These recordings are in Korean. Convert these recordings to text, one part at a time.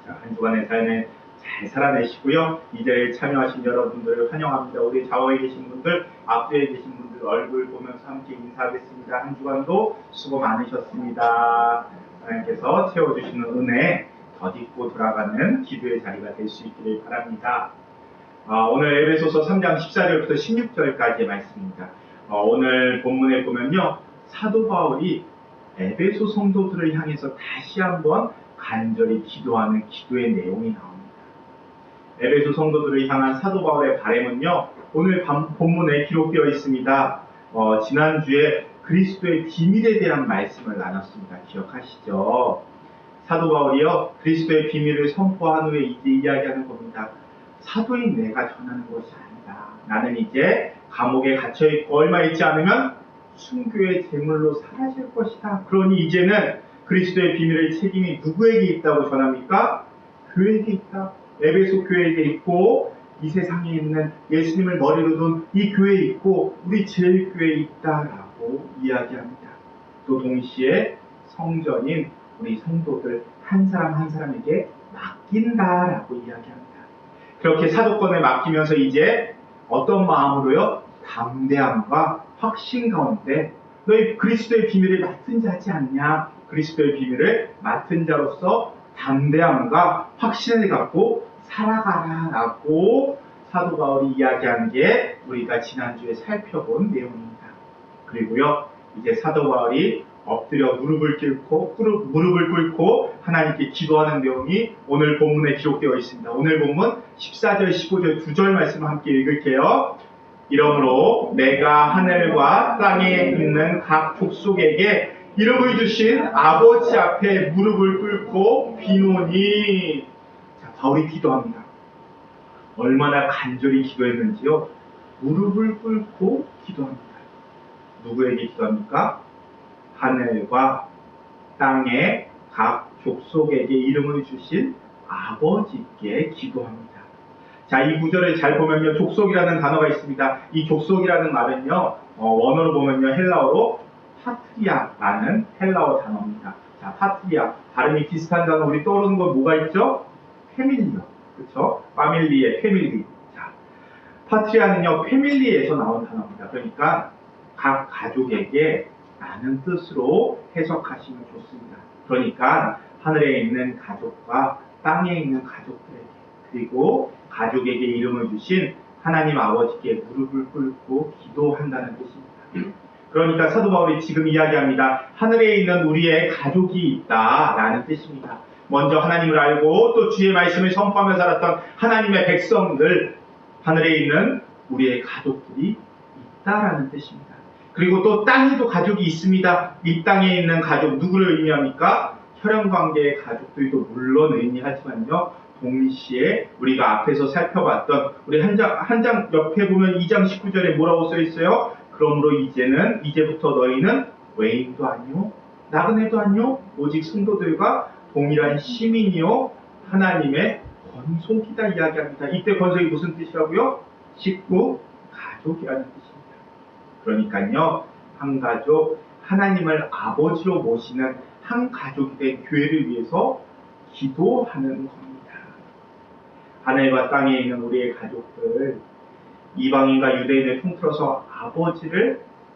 자, 한 주간의 삶에 잘 살아내시고요. 이 자리에 참여하신 여러분들을 환영합니다. 우리 좌우에 계신 분들, 앞뒤에 계신 분들 얼굴 보면서 함께 인사하겠습니다. 한 주간도 수고 많으셨습니다. 하나님께서 채워주시는 은혜 덧입고 돌아가는 기도의 자리가 될 수 있기를 바랍니다. 오늘 에베소서 3장 14절부터 16절까지의 말씀입니다. 오늘 본문에 보면요, 사도 바울이 에베소 성도들을 향해서 다시 한번 간절히 기도하는 기도의 내용이 나옵니다. 에베소 성도들을 향한 사도 바울의 바람은요, 오늘 본문에 기록되어 있습니다. 지난주에 그리스도의 비밀에 대한 말씀을 나눴습니다. 기억하시죠? 사도 바울이요, 그리스도의 비밀을 선포한 후에 이제 이야기하는 겁니다. 사도인 내가 전하는 것이 아니다. 나는 이제 감옥에 갇혀있고 얼마 있지 않으면 순교의 제물로 사라질 것이다. 그러니 이제는 그리스도의 비밀의 책임이 누구에게 있다고 전합니까? 교회에게 있다. 에베소 교회에게 있고, 이 세상에 있는 예수님을 머리로 둔 이 교회에 있고, 우리 제일교회에 있다라고 이야기합니다. 또 동시에 성전인 우리 성도들 한 사람 한 사람에게 맡긴다라고 이야기합니다. 그렇게 사도권을 맡기면서 이제 어떤 마음으로요? 담대함과 확신 가운데 너희 그리스도의 비밀을 맡은 자지 않냐? 그리스도의 비밀을 맡은 자로서 담대함과 확신을 갖고 살아가라 라고 사도 바울이 이야기한 게 우리가 지난주에 살펴본 내용입니다. 그리고요, 이제 사도 바울이 엎드려 무릎을 꿇고 하나님께 기도하는 내용이 오늘 본문에 기록되어 있습니다. 오늘 본문 14절, 15절 두 절 말씀을 함께 읽을게요. 이러므로 내가 하늘과 땅에 있는 각 족속에게 이름을 주신 아버지 앞에 무릎을 꿇고 비노니. 자, 바울이 기도합니다. 얼마나 간절히 기도했는지요. 무릎을 꿇고 기도합니다. 누구에게 기도합니까? 하늘과 땅의 각 족속에게 이름을 주신 아버지께 기도합니다. 자, 이 구절을 잘 보면요, 족속이라는 단어가 있습니다. 이 족속이라는 말은요, 원어로 보면요, 헬라어로 파트리아라는 헬라어 단어입니다. 자, 파트리아, 발음이 비슷한 단어 우리 떠오르는 건 뭐가 있죠? 패밀리요, 그렇죠? 파밀리의 패밀리. 자, 파트리아는요, 패밀리에서 나온 단어입니다. 그러니까 각 가족에게 라는 뜻으로 해석하시면 좋습니다. 그러니까 하늘에 있는 가족과 땅에 있는 가족들에게, 그리고 가족에게 이름을 주신 하나님 아버지께 무릎을 꿇고 기도한다는 뜻입니다. 그러니까 사도 바울이 지금 이야기합니다. 하늘에 있는 우리의 가족이 있다라는 뜻입니다. 먼저 하나님을 알고 또 주의 말씀을 선포하며 살았던 하나님의 백성들, 하늘에 있는 우리의 가족들이 있다라는 뜻입니다. 그리고 또 땅에도 가족이 있습니다. 이 땅에 있는 가족, 누구를 의미합니까? 혈연관계의 가족들도 물론 의미하지만요, 동시에 우리가 앞에서 살펴봤던 우리 한 장 옆에 보면 2장 19절에 뭐라고 써 있어요? 그러므로 이제부터 너희는 외인도 아니요, 나그네도 아니요, 오직 성도들과 동일한 시민이요, 하나님의 권속이다 이야기합니다. 이때 권속이 무슨 뜻이라고요? 식구, 가족이라는 뜻입니다. 그러니까요, 한 가족, 하나님을 아버지로 모시는 한 가족이 된 교회를 위해서 기도하는 겁니다. 하늘과 땅에 있는 우리의 가족들, 이방인과 유대인을 통틀어서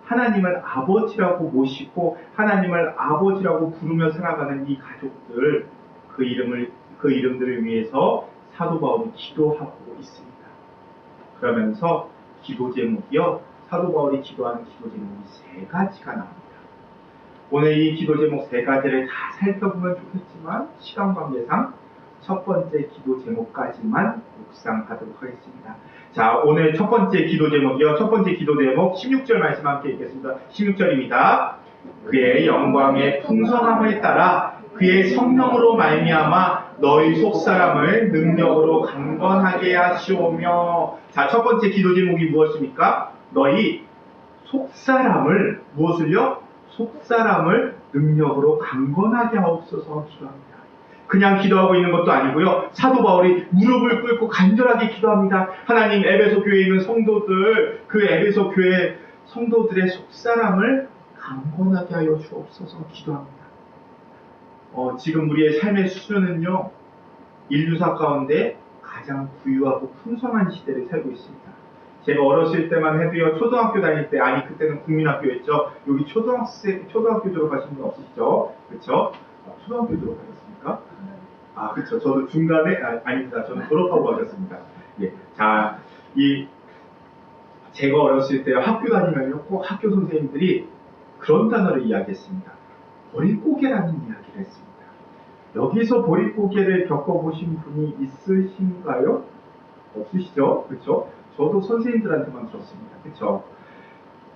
하나님을 아버지라고 모시고 하나님을 아버지라고 부르며 살아가는 이 가족들, 그 이름들을 위해서 사도 바울이 기도하고 있습니다. 그러면서 기도 제목이요, 사도 바울이 기도하는 기도 제목이 세 가지가 나옵니다. 오늘 이 기도 제목 세 가지를 다 살펴보면 좋겠지만 시간 관계상 첫 번째 기도 제목까지만 묵상하도록 하겠습니다. 자, 오늘 첫 번째 기도 제목이요. 첫 번째 기도 제목 16절 말씀 함께 읽겠습니다. 16절입니다. 그의 영광의 풍성함을 따라 그의 성령으로 말미암아 너희 속사람을 능력으로 강건하게 하시오며. 자, 첫 번째 기도 제목이 무엇입니까? 너희 속사람을 무엇을요? 속사람을 능력으로 강건하게 하옵소서 기도합니다. 그냥 기도하고 있는 것도 아니고요. 사도 바울이 무릎을 꿇고 간절하게 기도합니다. 하나님, 에베소 교회에 있는 성도들, 그 에베소 교회 성도들의 속사람을 강건하게 하여 주옵소서 기도합니다. 지금 우리의 삶의 수준은요, 인류사 가운데 가장 부유하고 풍성한 시대를 살고 있습니다. 제가 어렸을 때만 해도요, 초등학교 다닐 때, 아니, 그때는 국민학교였죠. 여기 초등학교 졸업하신 분 없으시죠? 그쵸? 초등학교 졸업하셨습니까? 아, 그쵸. 저도 중간에, 아닙니다. 저는 졸업하고 가셨습니다. 예. 자, 제가 어렸을 때 학교 다니면요, 꼭 학교 선생님들이 그런 단어를 이야기했습니다. 보릿고개라는 이야기를 했습니다. 여기서 보릿고개를 겪어보신 분이 있으신가요? 없으시죠? 그쵸? 저도 선생님들한테만 들었습니다. 그쵸?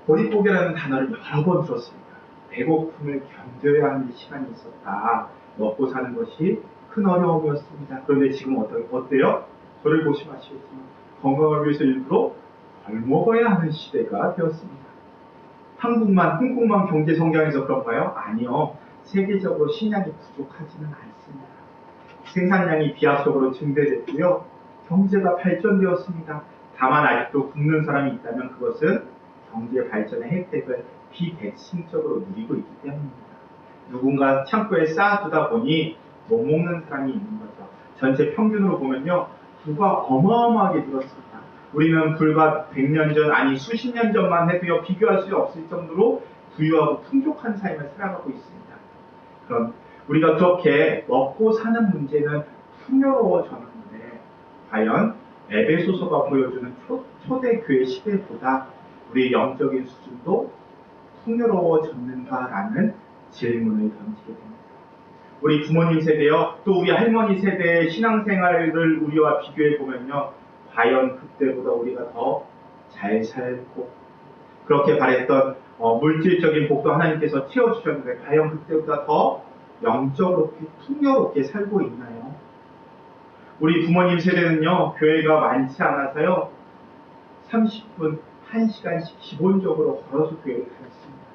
보릿고개라는 단어를 여러 번 들었습니다. 배고픔을 견뎌야 하는 시간이 있었다. 먹고 사는 것이 큰 어려움이었습니다. 그런데 지금 어때요? 저를 보시면 아시겠지만 건강을 위해서 일부러 덜 먹어야 하는 시대가 되었습니다. 한국만 경제 성장해서 그런가요? 아니요. 세계적으로 식량이 부족하지는 않습니다. 생산량이 비약적으로 증대됐고요. 경제가 발전되었습니다. 다만 아직도 굶는 사람이 있다면 그것은 경제 발전의 혜택을 비백신적으로 누리고 있기 때문입니다. 누군가 창고에 쌓아두다 보니 못 먹는 사람이 있는 거죠. 전체 평균으로 보면요. 부가 어마어마하게 늘었습니다. 우리는 불과 100년 전, 아니 수십 년 전만 해도요. 비교할 수 없을 정도로 부유하고 풍족한 삶을 살아가고 있습니다. 그럼 우리가 그렇게 먹고 사는 문제는 풍요로워졌는데 과연 에베소서가 보여주는 초대교회 시대보다 우리의 영적인 수준도 풍요로워졌는가라는 질문을 던지게 됩니다. 우리 부모님 세대요, 또 우리 할머니 세대의 신앙생활을 우리와 비교해 보면요, 과연 그때보다 우리가 더 잘 살고 그렇게 바랬던 물질적인 복도 하나님께서 채워주셨는데 과연 그때보다 더 영적으로 풍요롭게 살고 있나요? 우리 부모님 세대는요, 교회가 많지 않아서요, 30분, 1시간씩 기본적으로 걸어서 교회를 다녔습니다.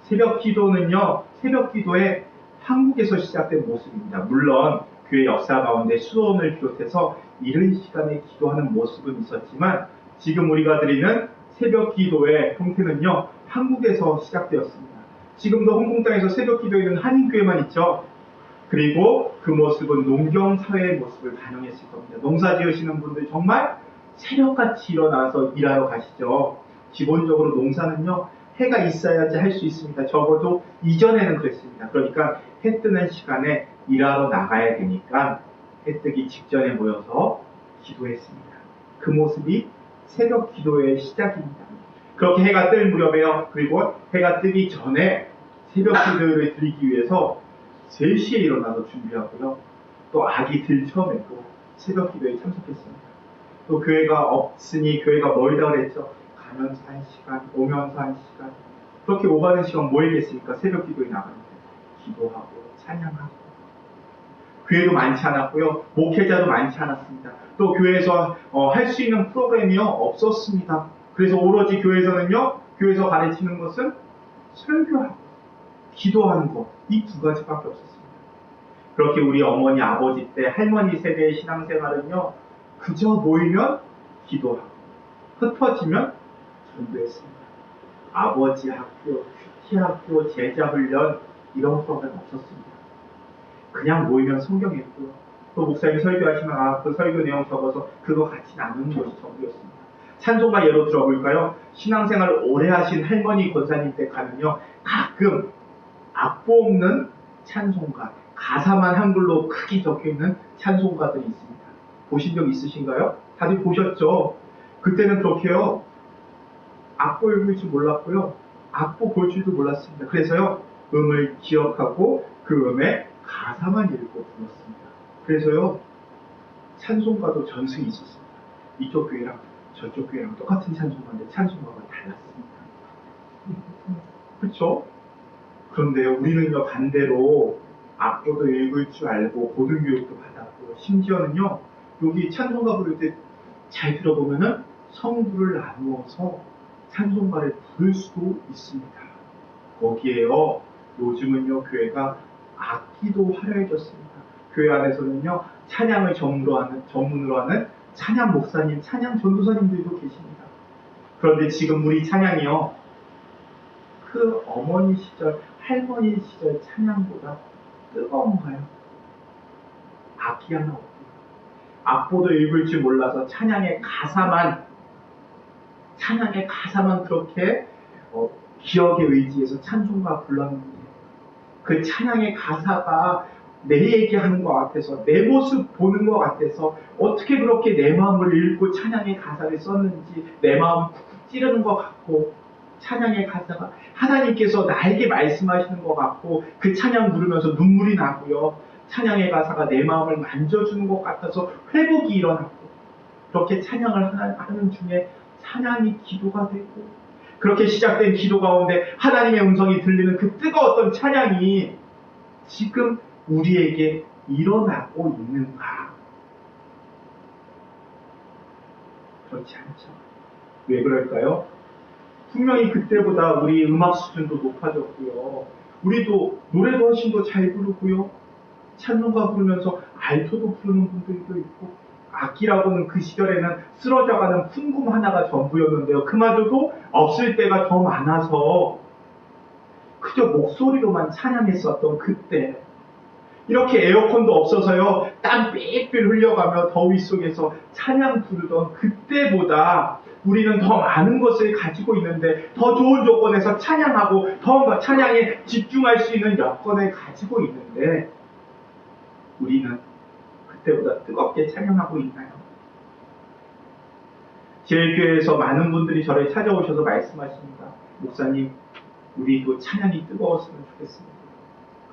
새벽 기도는요, 새벽 기도에 한국에서 시작된 모습입니다. 물론 교회 역사 가운데 수도원을 비롯해서 이른 시간에 기도하는 모습은 있었지만 지금 우리가 드리는 새벽 기도의 형태는요, 한국에서 시작되었습니다. 지금도 홍콩 땅에서 새벽 기도에는 한인교회만 있죠. 그리고 그 모습은 농경사회의 모습을 반영했을 겁니다. 농사 지으시는 분들 정말 새벽같이 일어나서 일하러 가시죠. 기본적으로 농사는요, 해가 있어야지 할 수 있습니다. 적어도 이전에는 그랬습니다. 그러니까 해 뜨는 시간에 일하러 나가야 되니까 해 뜨기 직전에 모여서 기도했습니다. 그 모습이 새벽 기도의 시작입니다. 그렇게 해가 뜰 무렵에요. 그리고 해가 뜨기 전에 새벽 기도를 드리기 위해서 3시에 일어나서 준비하고요. 또 아기 들쳐매고 새벽 기도에 참석했습니다. 또 교회가 없으니 교회가 멀다 그랬죠. 가면서 1시간, 오면서 1시간. 그렇게 오가는 시간 뭐 있겠습니까? 새벽 기도에 나가는데 기도하고 찬양하고. 교회도 많지 않았고요. 목회자도 많지 않았습니다. 또 교회에서 할 수 있는 프로그램이요 없었습니다. 그래서 오로지 교회에서는요, 교회에서 가르치는 것은 설교하고 기도하는 것, 이 2가지밖에 없었습니다. 그렇게 우리 어머니, 아버지 때, 할머니 세대의 신앙생활은요, 그저 모이면 기도하고, 흩어지면 전도했습니다. 아버지 학교, 큐티 학교, 제자 훈련, 이런 프로그램 없었습니다. 그냥 모이면 성경 읽고요. 또 목사님이 설교하시면 그 설교 내용 적어서 그거 같이 나누는 것이 전부였습니다. 찬송가 예로 들어볼까요? 신앙생활을 오래 하신 할머니 권사님 때 가면요, 가끔 악보 없는 찬송가, 가사만 한글로 크게 적혀있는 찬송가들이 있습니다. 보신 적 있으신가요? 다들 보셨죠? 그때는 그렇게요, 악보 읽을 줄 몰랐고요, 악보 볼 줄도 몰랐습니다. 그래서요, 음을 기억하고 그 음에 가사만 읽고 불렀습니다. 그래서요, 찬송가도 전승이 있었습니다. 이쪽 교회랑 저쪽 교회랑 똑같은 찬송가인데 찬송가가 달랐습니다. 그렇죠? 그런데 우리는요, 반대로 악보도 읽을 줄 알고 고등교육도 받았고, 심지어는요, 여기 찬송가 부를 때 잘 들어보면은 성부를 나누어서 찬송가를 부를 수도 있습니다. 거기에요, 요즘은요, 교회가 악기도 화려해졌습니다. 교회 안에서는요, 찬양을 전문으로 하는 찬양 목사님, 찬양 전도사님들도 계십니다. 그런데 지금 우리 찬양이요, 그 어머니 시절, 할머니 시절 찬양보다 뜨거운가요? 악기 하나 없고 악보도 읽을 줄 몰라서 찬양의 가사만 그렇게 기억에 의지해서 찬송가 불렀는데 그 찬양의 가사가 내 얘기하는 것 같아서 내 모습 보는 것 같아서 어떻게 그렇게 내 마음을 읽고 찬양의 가사를 썼는지 내 마음 쿡쿡 찌르는 것 같고 찬양의 가사가 하나님께서 나에게 말씀하시는 것 같고 그 찬양 부르면서 눈물이 나고요. 찬양의 가사가 내 마음을 만져주는 것 같아서 회복이 일어나고 그렇게 찬양을 하는 중에 찬양이 기도가 되고 그렇게 시작된 기도 가운데 하나님의 음성이 들리는 그 뜨거웠던 찬양이 지금 우리에게 일어나고 있는가? 그렇지 않죠. 왜 그럴까요? 분명히 그때보다 우리 음악 수준도 높아졌고요. 우리도 노래도 훨씬 더 잘 부르고요. 찬송가 부르면서 알토도 부르는 분들도 있고 악기라고는 그 시절에는 쓰러져가는 풍금 하나가 전부였는데요. 그마저도 없을 때가 더 많아서 그저 목소리로만 찬양했었던 그때 이렇게 에어컨도 없어서요. 땀 삐삐 흘려가며 더위 속에서 찬양 부르던 그때보다 우리는 더 많은 것을 가지고 있는데 더 좋은 조건에서 찬양하고 더 찬양에 집중할 수 있는 여건을 가지고 있는데 우리는 그때보다 뜨겁게 찬양하고 있나요? 제일교회에서 많은 분들이 저를 찾아오셔서 말씀하십니다. 목사님, 우리도 찬양이 뜨거웠으면 좋겠습니다.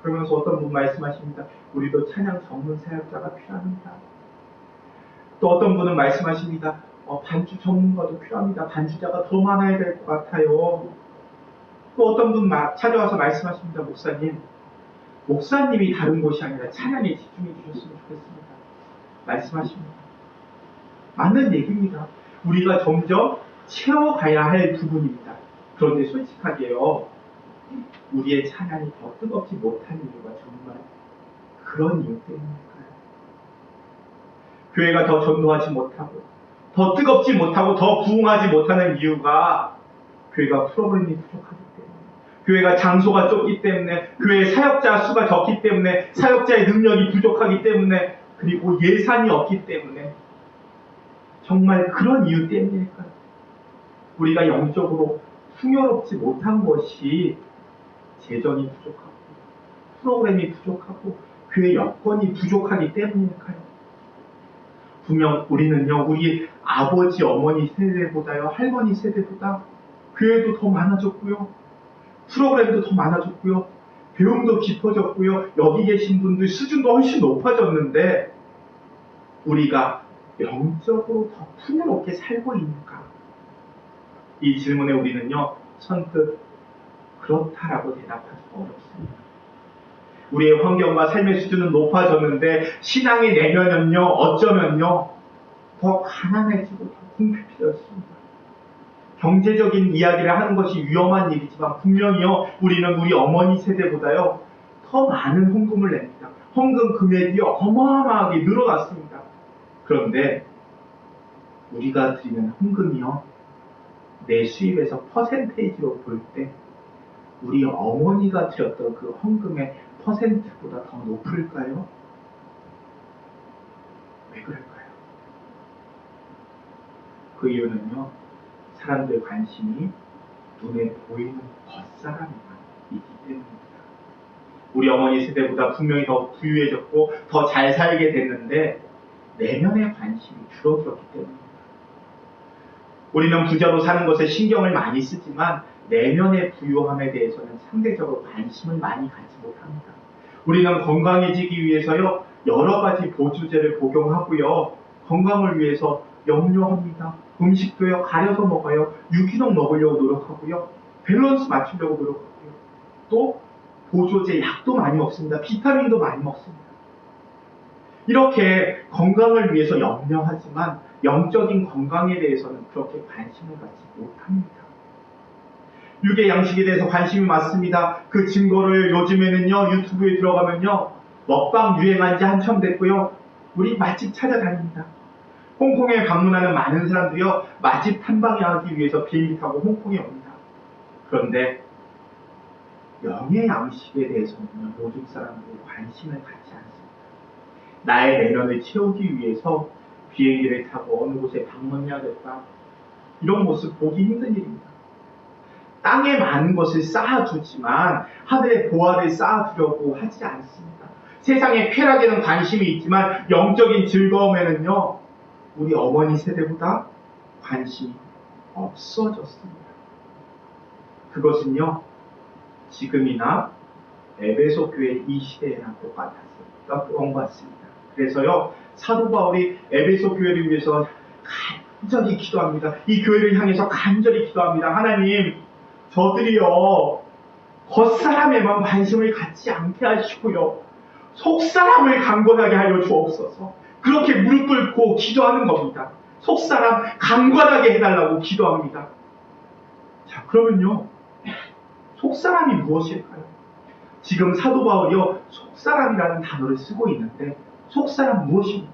그러면서 어떤 분 말씀하십니다. 우리도 찬양 전문 사역자가 필요합니다. 또 어떤 분은 말씀하십니다. 반주 전문가도 필요합니다. 반주자가 더 많아야 될 것 같아요. 또 어떤 분 찾아와서 말씀하십니다. 목사님이 다른 곳이 아니라 찬양에 집중해 주셨으면 좋겠습니다. 말씀하십니다. 맞는 얘기입니다. 우리가 점점 채워가야 할 부분입니다. 그런데 솔직하게요. 우리의 찬양이 더 뜨겁지 못한 이유가 정말 그런 이유 때문일까요? 교회가 더 전도하지 못하고 더 뜨겁지 못하고 더 부흥하지 못하는 이유가 교회가 프로그램이 부족하기 때문에 교회가 장소가 좁기 때문에 교회 사역자 수가 적기 때문에 사역자의 능력이 부족하기 때문에 그리고 예산이 없기 때문에 정말 그런 이유 때문일까요? 우리가 영적으로 풍요롭지 못한 것이 재정이 부족하고 프로그램이 부족하고 교회 여건이 부족하기 때문일까요? 분명 우리는요, 우리 아버지, 어머니 세대보다요, 할머니 세대보다 교회도 더 많아졌고요, 프로그램도 더 많아졌고요, 배움도 깊어졌고요, 여기 계신 분들 수준도 훨씬 높아졌는데 우리가 영적으로 더 풍요롭게 살고 있는가? 이 질문에 우리는요, 선뜻 그렇다라고 대답하기 어렵습니다. 우리의 환경과 삶의 수준은 높아졌는데 신앙의 내면은요, 어쩌면요, 더 가난해지고 더 궁핍해졌습니다. 경제적인 이야기를 하는 것이 위험한 일이지만 분명히요, 우리는 우리 어머니 세대보다요, 더 많은 헌금을 냅니다. 헌금 금액이 어마어마하게 늘어났습니다. 그런데 우리가 드리는 헌금이요, 내 수입에서 퍼센테이지로 볼 때 우리 어머니가 드렸던 그 헌금의 퍼센트보다 더 높을까요? 왜 그럴까요? 그 이유는요, 사람들 관심이 눈에 보이는 겉사람에만 있기 때문입니다. 우리 어머니 세대보다 분명히 더 부유해졌고 더 잘 살게 됐는데 내면의 관심이 줄어들었기 때문입니다. 우리는 부자로 사는 것에 신경을 많이 쓰지만 내면의 부유함에 대해서는 상대적으로 관심을 많이 갖지 못합니다. 우리는 건강해지기 위해서요, 여러 가지 보조제를 복용하고요, 건강을 위해서 염려합니다. 음식도요, 가려서 먹어요. 유기농 먹으려고 노력하고요, 밸런스 맞추려고 노력하고요, 또 보조제 약도 많이 먹습니다. 비타민도 많이 먹습니다. 이렇게 건강을 위해서 염려하지만 영적인 건강에 대해서는 그렇게 관심을 갖지 못합니다. 육의 양식에 대해서 관심이 많습니다. 그 증거를 요즘에는요, 유튜브에 들어가면요, 먹방 유행한 지 한참 됐고요, 우리 맛집 찾아다닙니다. 홍콩에 방문하는 많은 사람들이요, 맛집 탐방하기 위해서 비행기 타고 홍콩에 옵니다. 그런데 영의 양식에 대해서는 요즘 사람들이 관심을 갖지 않습니다. 나의 내면을 채우기 위해서 비행기를 타고 어느 곳에 방문해야겠다. 이런 모습 보기 힘든 일입니다. 땅에 많은 것을 쌓아두지만 하늘에 보화를 쌓아두려고 하지 않습니다. 세상의 쾌락에는 관심이 있지만 영적인 즐거움에는요, 우리 어머니 세대보다 관심이 없어졌습니다. 그것은요, 지금이나 에베소 교회 이 시대에나 똑같은 것 같습니다. 그래서요, 사도 바울이 에베소 교회를 위해서 간절히 기도합니다. 이 교회를 향해서 간절히 기도합니다. 하나님, 저들이요, 겉사람에만 관심을 갖지 않게 하시고요, 속사람을 강권하게 하여 주옵소서. 그렇게 무릎 꿇고 기도하는 겁니다. 속사람 강권하게 해달라고 기도합니다. 자, 그러면요, 속사람이 무엇일까요? 지금 사도 바울이요, 속사람이라는 단어를 쓰고 있는데, 속사람 무엇입니까?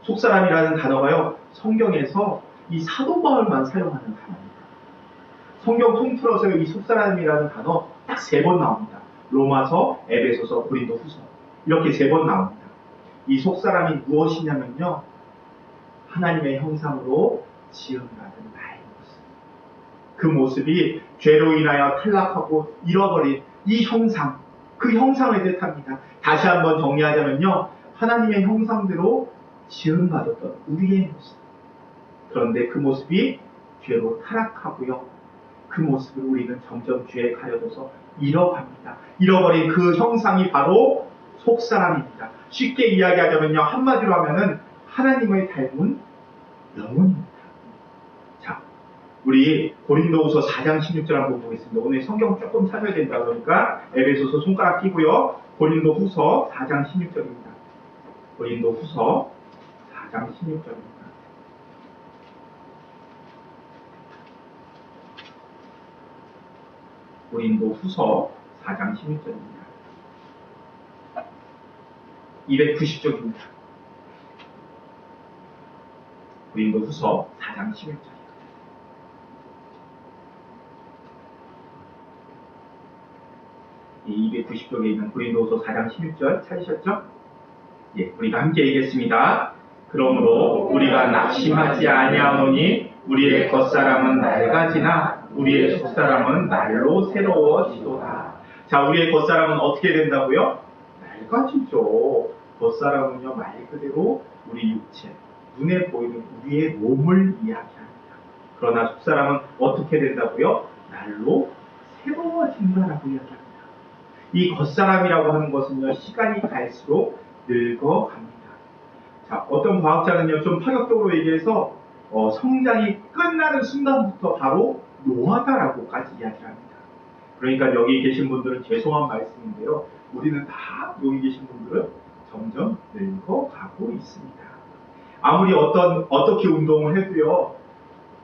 속사람이라는 단어가요, 성경에서 이 사도 바울만 사용하는 단어입니다. 성경 통틀어서 이 속사람이라는 단어 딱 3번 나옵니다. 로마서, 에베소서, 고린도후서 이렇게 3번 나옵니다. 이 속사람이 무엇이냐면요, 하나님의 형상으로 지음받은 나의 모습. 그 모습이 죄로 인하여 탈락하고 잃어버린 이 형상, 그 형상을 뜻합니다. 다시 한번 정리하자면요, 하나님의 형상대로 지음받았던 우리의 모습. 그런데 그 모습이 죄로 타락하고요, 그 모습을 우리는 점점 죄에 가려져서 잃어갑니다. 잃어버린 그 형상이 바로 속사람입니다. 쉽게 이야기하자면요, 한마디로 하면은 하나님을 닮은 영혼입니다. 자, 우리 고린도후서 4장 16절 한번 보겠습니다. 오늘 성경 조금 찾아야 된다 그러니까 에베소서 손가락 끼고요, 고린도후서 4장 16절입니다. 고린도후서 4장 16절입니다. 고린도후서 4장 16절입니다. 290쪽입니다. 고린도후서 4장 16절. 이 290쪽에 있는 고린도후서 4장 16절 찾으셨죠? 예, 우리가 함께 읽겠습니다. 그러므로 우리가 낙심하지 아니하노니 우리의 겉사람은 낡아지나 우리의 속사람은 날로 새로워지도다. 자, 우리의 겉사람은 어떻게 된다고요? 낡아지죠. 겉사람은요, 말 그대로 우리 육체, 눈에 보이는 우리의 몸을 이야기합니다. 그러나 속사람은 어떻게 된다고요? 날로 새로워진다라고 이야기합니다. 이 겉사람이라고 하는 것은요, 시간이 갈수록 늙어갑니다. 자, 어떤 과학자는요, 좀 파격적으로 얘기해서 성장이 끝나는 순간부터 바로 노화다라고까지 이야기합니다. 그러니까 여기 계신 분들은 죄송한 말씀인데요, 우리는 다 여기 계신 분들은 점점 늙어가고 있습니다. 아무리 어떻게 운동을 해도요,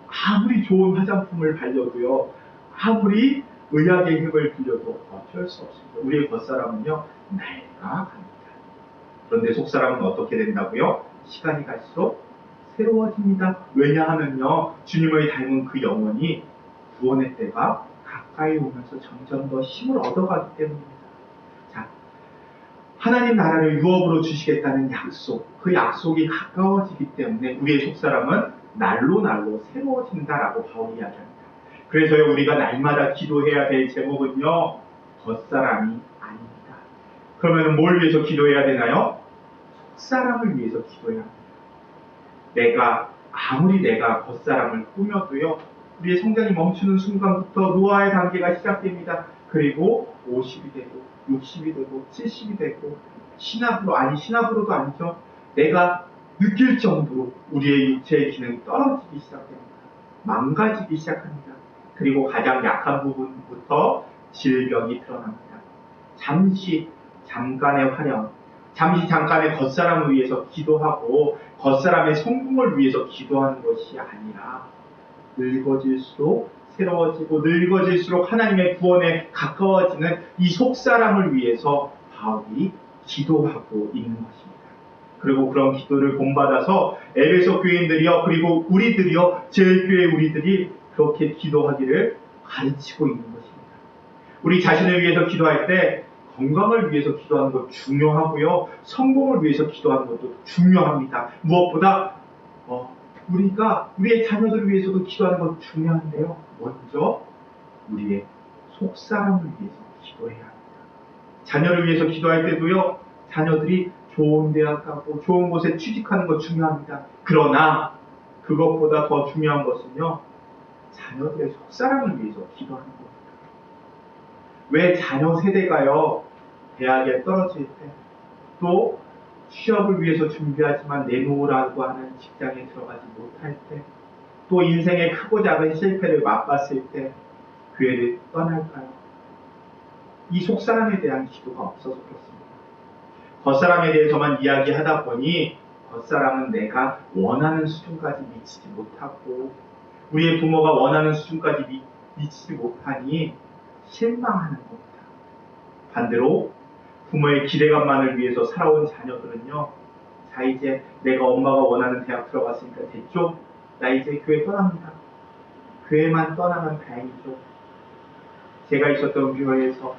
아무리 좋은 화장품을 발려도요, 아무리 의학의 힘을 빌려도 어쩔 수 없습니다. 우리의 겉사람은요, 낡아갑니다. 그런데 속사람은 어떻게 된다고요? 시간이 갈수록 새로워집니다. 왜냐하면요, 주님을 닮은 그 영혼이 구원의 때가 가까이 오면서 점점 더 힘을 얻어가기 때문입니다. 자, 하나님 나라를 유업으로 주시겠다는 약속, 그 약속이 가까워지기 때문에 우리의 속사람은 날로 새로워진다라고 바울이 이야기합니다. 그래서요, 우리가 날마다 기도해야 될 제목은요, 겉사람이 아닙니다. 그러면 뭘 위해서 기도해야 되나요? 속사람을 위해서 기도해야 합니다. 아무리 내가 겉사람을 꾸며도요, 우리의 성장이 멈추는 순간부터 노화의 단계가 시작됩니다. 그리고 50이 되고 60이 되고 70이 되고 신압으로도 아니죠. 내가 느낄 정도로 우리의 육체의 기능이 떨어지기 시작됩니다. 망가지기 시작합니다. 그리고 가장 약한 부분부터 질병이 드러납니다. 잠깐의 화령, 잠깐의 겉사람을 위해서 기도하고 겉사람의 성공을 위해서 기도하는 것이 아니라 늙어질수록 새로워지고 늙어질수록 하나님의 구원에 가까워지는 이 속사람을 위해서 바울이 기도하고 있는 것입니다. 그리고 그런 기도를 본받아서 에베소 교인들이요, 그리고 우리들이요, 제일교회 우리들이 그렇게 기도하기를 가르치고 있는 것입니다. 우리 자신을 위해서 기도할 때 건강을 위해서 기도하는 것 중요하고요. 성공을 위해서 기도하는 것도 중요합니다. 무엇보다 우리가 우리의 자녀들을 위해서도 기도하는 것 중요한데요. 먼저 우리의 속사람을 위해서 기도해야 합니다. 자녀를 위해서 기도할 때도요. 자녀들이 좋은 대학 가고 좋은 곳에 취직하는 것 중요합니다. 그러나 그것보다 더 중요한 것은요. 자녀들의 속사람을 위해서 기도하는 겁니다. 왜 자녀 세대가요. 대학에 떨어질 때 또 취업을 위해서 준비하지만 내놓으라고 하는 직장에 들어가지 못할 때 또 인생의 크고 작은 실패를 맛봤을 때 교회를 떠날까요? 이 속사람에 대한 기도가 없어서 그렇습니다. 겉사람에 대해서만 이야기하다 보니 겉사람은 내가 원하는 수준까지 미치지 못하고 우리의 부모가 원하는 수준까지 미치지 못하니 실망하는 겁니다. 반대로 부모의 기대감만을 위해서 살아온 자녀들은요. 자 이제 내가 엄마가 원하는 대학 들어갔으니까 됐죠? 나 이제 교회 떠납니다. 교회만 떠나면 다행이죠. 제가 있었던 교회에서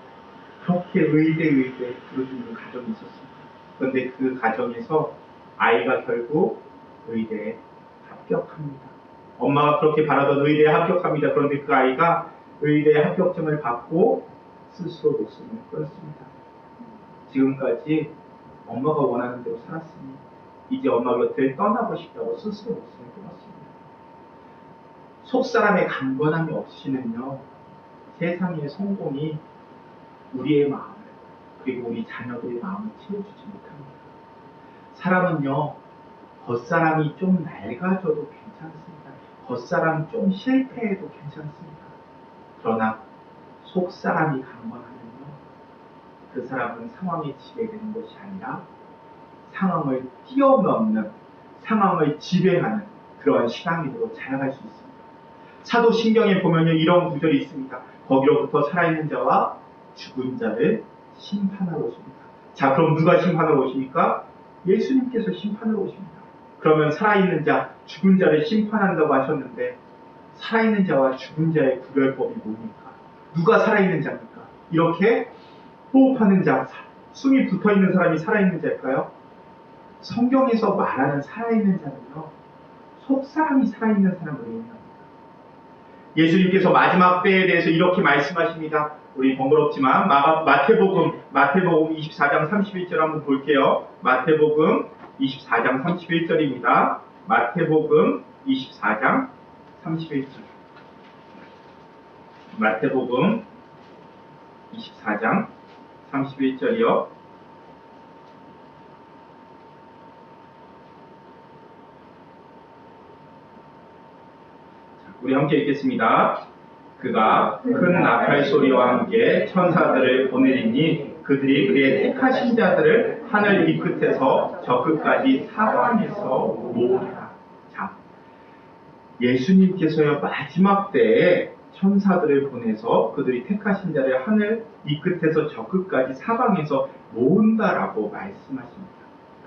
그렇게 의대 들어주는 가정이 있었습니다. 그런데 그 가정에서 아이가 결국 의대에 합격합니다. 엄마가 그렇게 바라던 의대에 합격합니다. 그런데 그 아이가 의대 합격증을 받고 스스로 목숨을 끊었습니다. 지금까지 엄마가 원하는 대로 살았으니 이제 엄마 곁을 떠나고 싶다고 스스로 목숨을 끊었습니다. 속사람의 강건함이 없이는요. 세상의 성공이 우리의 마음을 그리고 우리 자녀들의 마음을 채워주지 못합니다. 사람은요. 겉사람이 좀 낡아져도 괜찮습니다. 겉사람 좀 실패해도 괜찮습니다. 그러나 속사람이 강건하면요. 그 사람은 상황에 지배되는 것이 아니라 상황을 뛰어넘는 상황을 지배하는 그러한 신앙인으로 자라갈 수 있습니다. 사도신경에 보면요. 이런 구절이 있습니다. 거기로부터 살아있는 자와 죽은 자를 심판하러 오십니다. 자 그럼 누가 심판하러 오십니까? 예수님께서 심판하러 오십니다. 그러면 살아있는 자, 죽은 자를 심판한다고 하셨는데 살아있는 자와 죽은 자의 구별법이 뭡니까? 누가 살아있는 자입니까? 이렇게 호흡하는 자, 숨이 붙어있는 사람이 살아있는 자일까요? 성경에서 말하는 살아있는 자는요. 속사람이 살아있는 사람을 의미합니다. 예수님께서 마지막 때에 대해서 이렇게 말씀하십니다. 우리 번거롭지만 마태복음 24장 31절 한번 볼게요. 마태복음 24장 31절입니다. 마태복음 24장 31절. 마태복음 24장 31절이요. 우리 함께 읽겠습니다. 그가 큰 나팔 소리와 함께 천사들을 보내리니 그들이 그의 택하신 자들을 하늘 이 끝에서 저 끝까지 사방에서 모으리라. 자, 예수님께서요 마지막 때에 천사들을 보내서 그들이 택하신 자를 하늘 이 끝에서 저 끝까지 사방에서 모은다라고 말씀하십니다.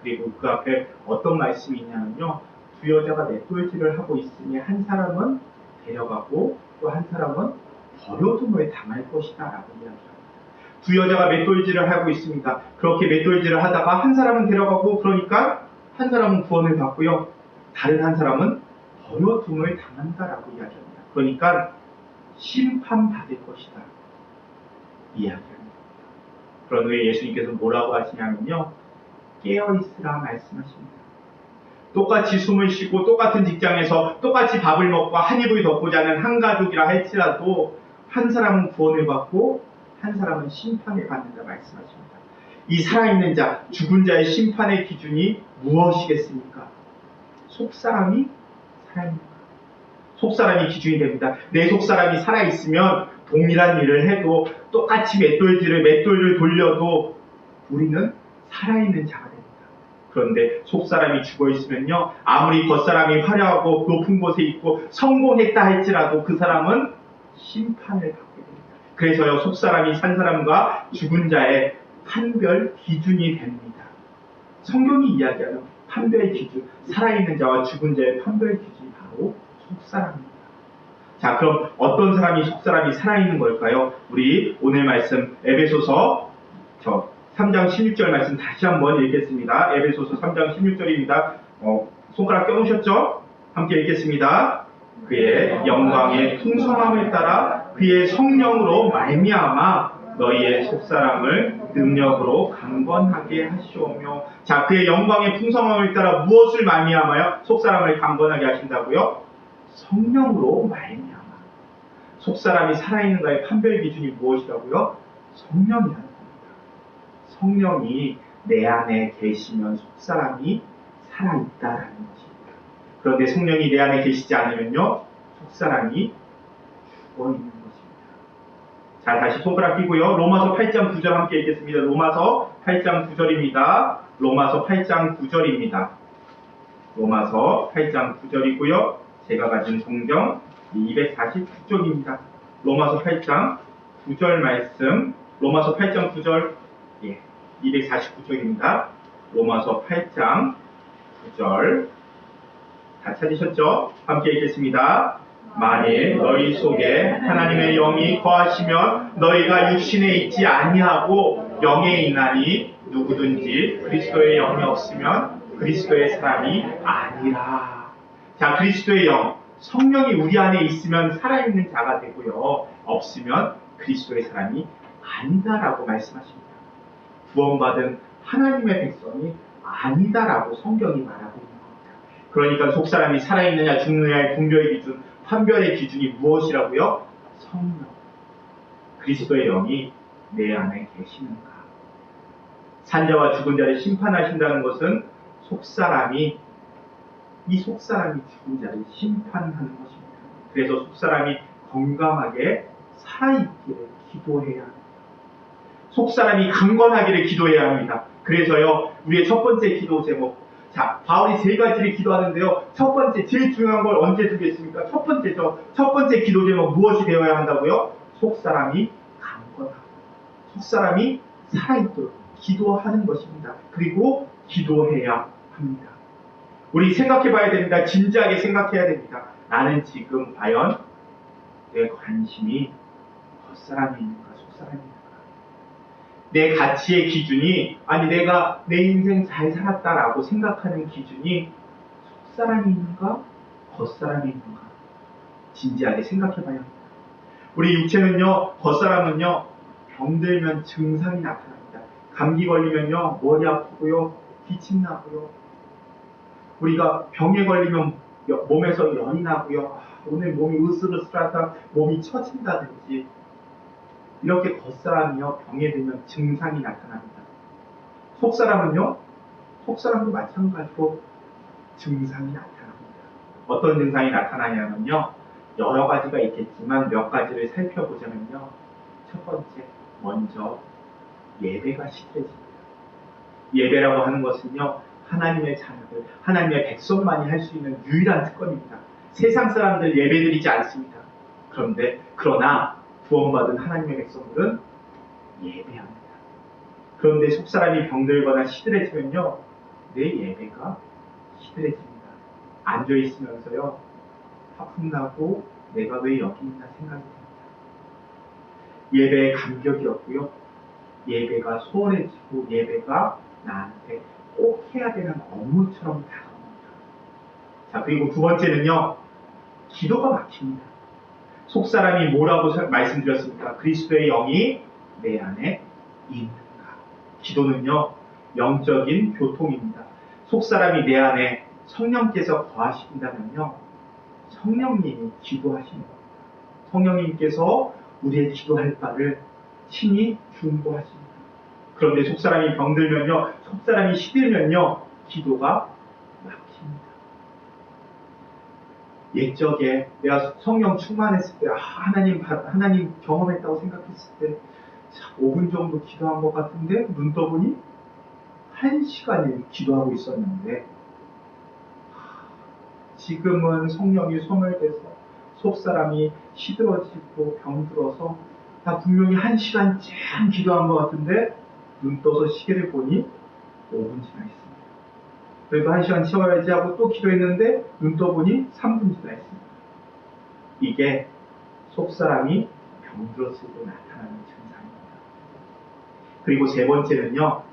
그리고 그 앞에 어떤 말씀이 있냐면요. 두 여자가 맷돌질을 하고 있으니 한 사람은 데려가고 또 한 사람은 버려둠을 당할 것이다 라고 이야기합니다. 두 여자가 맷돌질을 하고 있습니다. 그렇게 맷돌질을 하다가 한 사람은 데려가고 그러니까 한 사람은 구원을 받고요. 다른 한 사람은 버려둠을 당한다라고 이야기합니다. 그러니까 심판받을 것이다 이야기합니다. 그런 후에 예수님께서 뭐라고 하시냐면요. 깨어있으라 말씀하십니다. 똑같이 숨을 쉬고 똑같은 직장에서 똑같이 밥을 먹고 한 입을 덮고 자는 한 가족이라 할지라도 한 사람은 구원을 받고 한 사람은 심판을 받는다 말씀하십니다. 이 살아있는 자, 죽은 자의 심판의 기준이 무엇이겠습니까? 속사람이 살아있는 것. 속사람이 기준이 됩니다. 내 속사람이 살아있으면 동일한 일을 해도 똑같이 맷돌을 돌려도 우리는 살아있는 자가 됩니다. 그런데 속사람이 죽어있으면요. 아무리 겉사람이 화려하고 높은 곳에 있고 성공했다 할지라도 그 사람은 심판을 받게 됩니다. 그래서요. 속사람이 산 사람과 죽은 자의 판별 기준이 됩니다. 성경이 이야기하는 판별 기준, 살아있는 자와 죽은 자의 판별 기준이 바로 속사람입니다. 자, 그럼 어떤 사람이 속사람이 살아있는 걸까요? 우리 오늘 말씀 에베소서 저 3장 16절 말씀 다시 한번 읽겠습니다. 에베소서 3장 16절입니다. 손가락 껴놓으셨죠? 함께 읽겠습니다. 그의 영광의 풍성함을 따라 그의 성령으로 말미암아 너희의 속사람을 능력으로 강건하게 하시오며. 자, 그의 영광의 풍성함을 따라 무엇을 말미암아요? 속사람을 강건하게 하신다고요? 성령으로 말미암아. 속사람이 살아있는가의 판별 기준이 무엇이라고요? 성령이라는 겁니다. 성령이 내 안에 계시면 속사람이 살아있다라는 것입니다. 그런데 성령이 내 안에 계시지 않으면요, 속사람이 죽어있는 것입니다. 자, 다시 손가락 끼고요. 로마서 8장 9절 함께 읽겠습니다. 로마서 8장 9절입니다. 로마서 8장 9절입니다. 로마서 8장 9절이고요. 제가 가진 성경 249쪽입니다. 로마서 8장 9절 말씀, 로마서 8장 9절, 249쪽입니다. 로마서 8장 9절. 다 찾으셨죠? 함께 읽겠습니다. 만일 너희 속에 하나님의 영이 거하시면 너희가 육신에 있지 아니하고 영에 있나니 누구든지 그리스도의 영이 없으면 그리스도의 사람이 아니라. 자, 그리스도의 영, 성령이 우리 안에 있으면 살아있는 자가 되고요, 없으면 그리스도의 사람이 아니다라고 말씀하십니다. 구원받은 하나님의 백성이 아니다라고 성경이 말하고 있는 겁니다. 그러니까 속사람이 살아있느냐 죽느냐의 분별의 기준, 판별의 기준이 무엇이라고요? 성령. 그리스도의 영이 내 안에 계시는가. 산자와 죽은 자를 심판하신다는 것은 이 속사람이 죽은 자를 심판하는 것입니다. 그래서 속사람이 건강하게 살아있기를 기도해야 합니다. 속사람이 강건하기를 기도해야 합니다. 그래서요, 우리의 첫 번째 기도 제목, 자, 바울이 세 가지를 기도하는데요, 첫 번째, 제일 중요한 걸 언제 두겠습니까? 첫 번째 기도 제목 무엇이 되어야 한다고요? 속사람이 강건하고 속사람이 살아있도록 기도하는 것입니다. 그리고 기도해야 합니다. 우리 생각해 봐야 됩니다. 진지하게 생각해야 됩니다. 나는 지금 과연 내 관심이 겉사람이 있는가, 속사람이 있는가? 내 가치의 기준이, 아니 내가 내 인생 잘 살았다라고 생각하는 기준이 속사람이 있는가, 겉사람이 있는가? 진지하게 생각해 봐야 합니다. 우리 육체는요, 겉사람은요, 병들면 증상이 나타납니다. 감기 걸리면요, 머리 아프고요, 기침 나고요. 우리가 병에 걸리면 몸에서 열이 나고요. 오늘 몸이 으슬으슬하다, 몸이 처진다든지, 이렇게 겉사람이요, 병에 들면 증상이 나타납니다. 속사람은요, 속사람도 마찬가지로 증상이 나타납니다. 어떤 증상이 나타나냐면요, 여러 가지가 있겠지만 몇 가지를 살펴보자면요, 첫 번째, 먼저 예배가 시들해집니다. 예배라고 하는 것은요, 하나님의 자녀들, 하나님의 백성만이 할 수 있는 유일한 특권입니다. 세상 사람들 예배드리지 않습니다. 그러나 구원받은 하나님의 백성들은 예배합니다. 그런데 속사람이 병들거나 시들해지면요, 내 예배가 시들해집니다. 앉아있으면서요, 화풍나고 내가 왜 여기 있나 생각이 듭니다. 예배에 감격이 없고요, 예배가 소홀해지고 예배가 나한테 꼭 해야 되는 업무처럼 다가옵니다. 자, 그리고 두 번째는요, 기도가 막힙니다. 속사람이 뭐라고 말씀드렸습니까? 그리스도의 영이 내 안에 있는가. 기도는요, 영적인 교통입니다. 속사람이 내 안에 성령께서 거하신다면요, 성령님이 기도하시는 겁니다. 성령님께서 우리의 기도할 바를 친히 중보하십니다. 그런데 속사람이 병들면요, 속사람이 시들면요, 기도가 막힙니다. 옛적에 내가 성령 충만했을 때, 하나님 경험했다고 생각했을 때 5분 정도 기도한 것 같은데 눈 떠보니 1시간을 기도하고 있었는데, 지금은 성령이 소멸돼서 속사람이 시들어지고 병들어서 나 분명히 1시간쯤 기도한 것 같은데 눈 떠서 시계를 보니 5분 지나 있습니다. 그래도 1시간 채워야지 하고 또 기도했는데 눈 떠보니 3분 지나 있습니다. 이게 속사람이 병들었을 때 나타나는 증상입니다. 그리고 세 번째는요,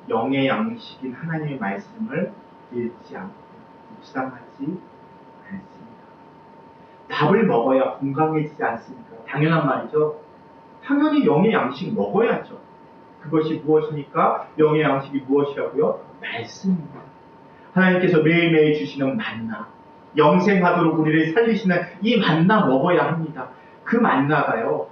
영의 양식인 하나님의 말씀을 잃지 않고 묵상하지 않습니다. 밥을 먹어야 건강해지지 않습니까? 당연한 말이죠. 당연히 영의 양식 먹어야죠. 그것이 무엇입니까? 영의 양식이 무엇이라고요? 말씀입니다. 하나님께서 매일매일 주시는 만나, 영생하도록 우리를 살리시는 이 만나 먹어야 합니다. 그 만나가요,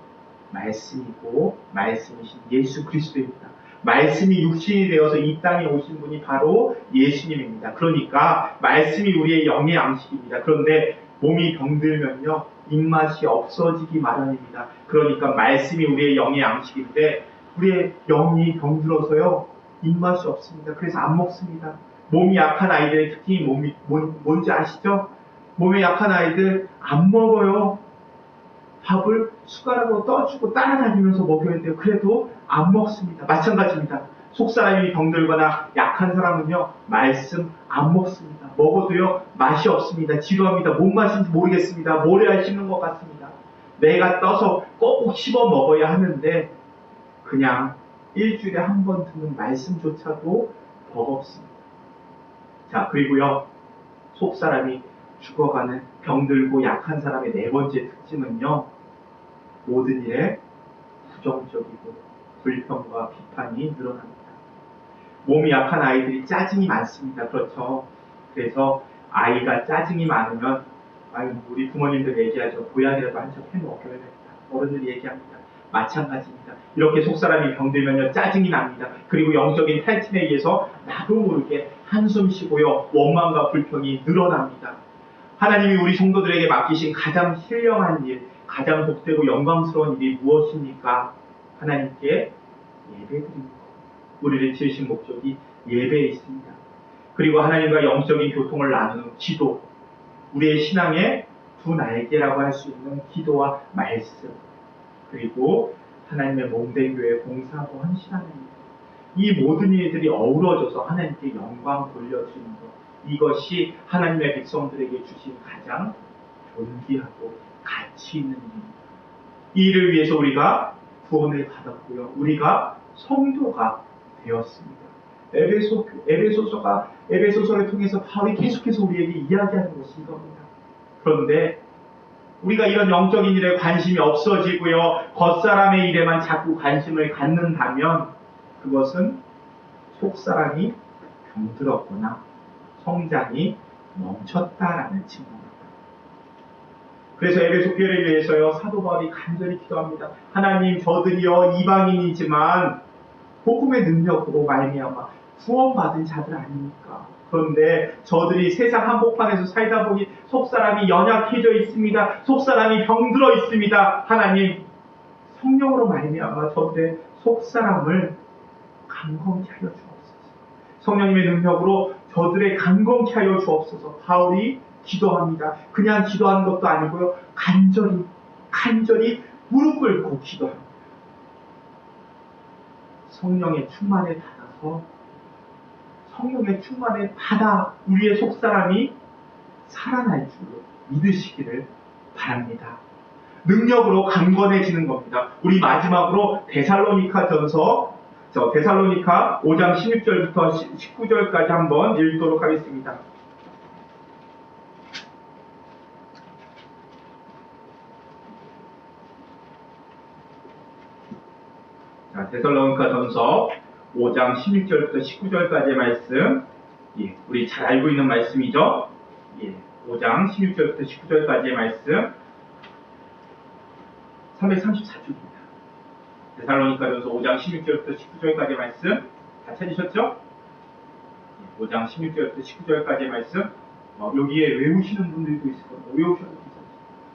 말씀이고 말씀이신 예수 그리스도입니다. 말씀이 육신이 되어서 이 땅에 오신 분이 바로 예수님입니다. 그러니까 말씀이 우리의 영의 양식입니다. 그런데 몸이 병들면요, 입맛이 없어지기 마련입니다. 그러니까 말씀이 우리의 영의 양식인데 우리의 영이 병들어서요, 입맛이 없습니다. 그래서 안 먹습니다. 몸이 약한 아이들의 특징이 뭔지 아시죠? 몸이 약한 아이들 안 먹어요. 밥을 숟가락으로 떠주고 따라다니면서 먹여야 돼요. 그래도 안 먹습니다. 마찬가지입니다. 속사람이 병들거나 약한 사람은요, 말씀 안 먹습니다. 먹어도요, 맛이 없습니다. 지루합니다. 뭔 맛인지 모르겠습니다. 모래알 씹는 것 같습니다. 내가 떠서 꼭꼭 씹어 먹어야 하는데 그냥 일주일에 한 번 듣는 말씀조차도 버겁습니다. 자, 그리고요, 속사람이 죽어가는 병들고 약한 사람의 네 번째 특징은요, 모든 일에 부정적이고 불평과 비판이 늘어납니다. 몸이 약한 아이들이 짜증이 많습니다. 그렇죠? 그래서 아이가 짜증이 많으면 우리 부모님들 얘기하죠. 고양이라도 한 척 해먹여야겠다. 어른들이 얘기합니다. 마찬가지입니다. 이렇게 속사람이 병들면요, 짜증이 납니다. 그리고 영적인 탈진에 의해서 나도 모르게 한숨 쉬고요, 원망과 불평이 늘어납니다. 하나님이 우리 성도들에게 맡기신 가장 신령한 일, 가장 복되고 영광스러운 일이 무엇입니까? 하나님께 예배드립니다. 우리를 지으신 목적이 예배에 있습니다. 그리고 하나님과 영적인 교통을 나누는 기도, 우리의 신앙의 두 날개라고 할 수 있는 기도와 말씀, 그리고 하나님의 몸된 교회에 봉사하고 헌신하는 일, 이 모든 일들이 어우러져서 하나님께 영광 돌려주는 것, 이것이 하나님의 백성들에게 주신 가장 존귀하고 가치 있는 일입니다. 이 일을 위해서 우리가 구원을 받았고요, 우리가 성도가 되었습니다. 에베소서를 통해서 바울이 계속해서 우리에게 이야기하는 것이 이겁니다. 그런데 우리가 이런 영적인 일에 관심이 없어지고요, 겉사람의 일에만 자꾸 관심을 갖는다면 그것은 속사람이 병들었거나 성장이 멈췄다라는 증거입니다. 그래서 에베소 교회를 위해서요, 사도 바울이 간절히 기도합니다. 하나님, 저들이요 이방인이지만 복음의 능력으로 말미암아 구원받은 자들 아닙니까? 그런데 저들이 세상 한복판에서 살다 보니 속사람이 연약해져 있습니다. 속사람이 병들어 있습니다. 하나님, 성령으로 말미암아 저들의 속사람을 강건케 하여 주옵소서. 성령님의 능력으로 저들의 강건케 하여 주옵소서. 바울이 기도합니다. 그냥 기도하는 것도 아니고요, 간절히 무릎 꿇고 기도합니다. 성령의 충만을 받아서 성령의 충만을 받아 우리의 속사람이 살아날 줄로 믿으시기를 바랍니다. 능력으로 강건해지는 겁니다. 우리 마지막으로 데살로니카 5장 16절부터 19절까지 한번 읽도록 하겠습니다. 자, 데살로니카전서 5장 16절부터 19절까지의 말씀, 우리 잘 알고 있는 말씀이죠. 5장 16절부터 19절까지의 말씀, 334쪽입니다. 데살로니카전서 5장 16절부터 19절까지의 말씀 다 찾으셨죠? 5장 16절부터 19절까지의 말씀, 여기에 외우시는 분들도 있을 겁니다. 외우셔도 괜찮습니다.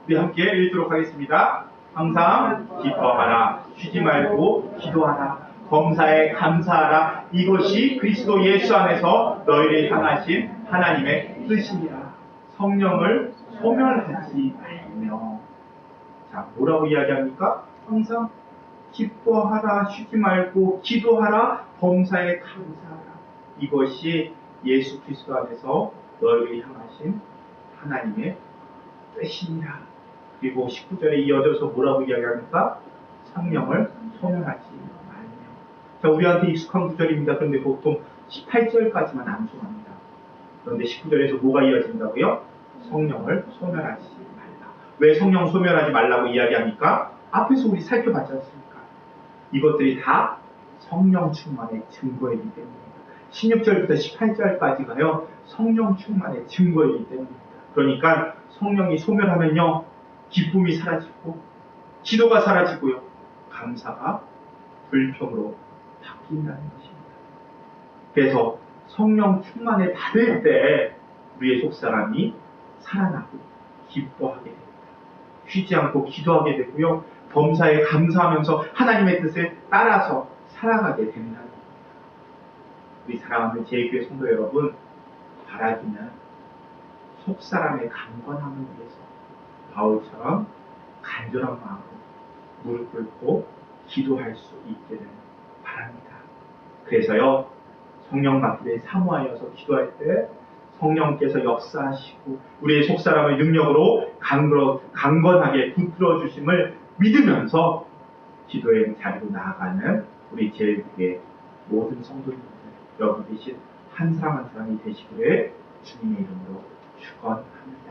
우리 함께 읽도록 하겠습니다. 항상 기뻐하라, 쉬지 말고 기도하라, 범사에 감사하라. 이것이 그리스도 예수 안에서 너희를 향하신 하나님의 뜻이니라. 성령을 소멸하지 말며. 자, 뭐라고 이야기합니까? 항상 기뻐하라, 쉬지 말고 기도하라, 범사에 감사하라. 이것이 예수 그리스도 안에서 너희를 향하신 하나님의 뜻이니라. 그리고 19절에 이어져서 뭐라고 이야기합니까? 성령을 소멸하지 말며. 자, 우리한테 익숙한 구절입니다. 그런데 보통 18절까지만 암송합니다. 그런데 19절에서 뭐가 이어진다고요? 성령을 소멸하지 말라. 왜 성령 소멸하지 말라고 이야기합니까? 앞에서 우리 살펴봤지 않습니까? 이것들이 다 성령 충만의 증거이기 때문입니다. 16절부터 18절까지가요, 성령 충만의 증거이기 때문입니다. 그러니까 성령이 소멸하면요, 기쁨이 사라지고, 기도가 사라지고요, 감사가 불평으로 바뀐다는 것입니다. 그래서 성령 충만을 받을 때 우리의 속사람이 살아나고 기뻐하게 됩니다. 쉬지 않고 기도하게 되고요, 범사에 감사하면서 하나님의 뜻에 따라서 살아가게 된다는 겁니다. 우리 사랑하는 제2교회 성도 여러분, 바라기는 속사람의 강건함을 위해서 바울처럼 간절한 마음으로 무릎 꿇고 기도할 수 있기를 바랍니다. 그래서요, 성령 받기를 사모하여서 기도할 때 성령께서 역사하시고 우리의 속사람의 능력으로 강건하게 붙들어 주심을 믿으면서 기도의 자리로 나아가는 우리 제1교회 모든 성도님들, 여기 계신 한 사람 한 사람이 되시기를 주님의 이름으로 축원합니다.